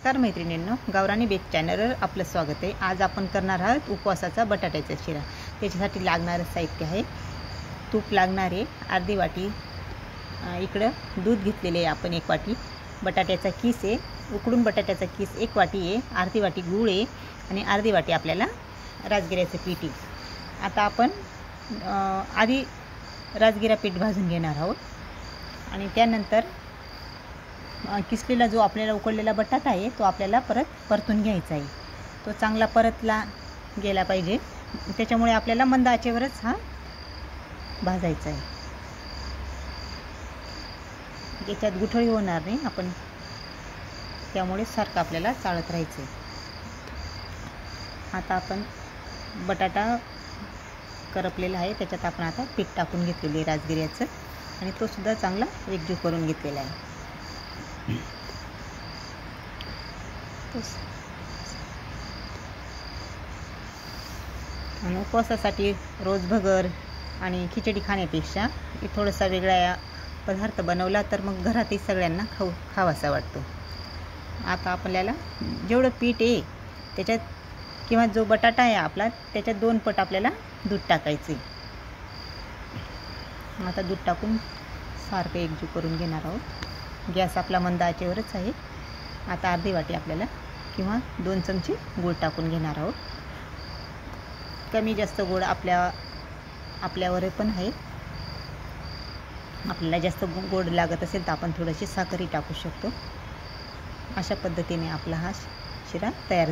नमस्कार मैत्रिणींनो, गावरानी बेस्ट चॅनलवर आपलं स्वागत आहे। आज आपण करणार आहोत उपवासाचा बटाट्याचा शिरा। त्याच्यासाठी लागणारं साहित्य आहे तूप लागणार आहे अर्धी वाटी, इकडं दूध घेतलेले आहे आपण 1 वाटी, बटाट्याचा किस आहे, उकडून बटाट्याचा किस 1 वाटी आहे, अर्धी वाटी गूळ आहे आणि अर्धी वाटी आपल्याला राजगिऱ्याचं पीठ आहे। आता आपण आधी राजगिरा पीठ भाजून घेणार आहोत आणि त्यानंतर किसलेला जो आपल्याला उकडलेला बटाटा आहे तो आपल्याला परत परतून घ्यायचा आहे। तो चांगला परतला गेला पाहिजे, त्याच्यामुळे आपल्याला मंद आचेवरच हा भाजायचा आहे। याच्यात गुठळी होणार नाही आपण, त्यामुळे सारखं आपल्याला चाळत राहायचं आहे। आता आपण बटाटा करपलेला आहे, त्याच्यात आपण आता पीठ टाकून घेतलेले आहे राजगिऱ्याचं आणि तो सुद्धा चांगला एकजीव करून घेतलेला आहे। आणि उपवासासाठी रोज भगर आणि खिचडी खाण्यापेक्षा थोडासा वेगळा पदार्थ बनवला तर मग घरातही सगळ्यांना खावासा वाटतो। आता आपल्याला जेवढं पीठ आहे त्याच्यात किंवा जो बटाटा आहे आपला त्याच्यात 2 पट आपल्याला दूध टाकायचे। आता दूध टाकून सारखं एकजीव करून घेणार आहोत। गॅस आपला मंद आचेवरच आहे। आता अर्धी वाटी आपल्याला किंवा 2 चमचे गूळ टाकून घेणार आहोत। कमी जास्त गोड आपल्यावर पण आहे, आपल्याला जास्त गोड लागत असेल तर आपण थोडीशी साखरही टाकू शकतो। अशा पद्धतीने आपला हा शिरा तयार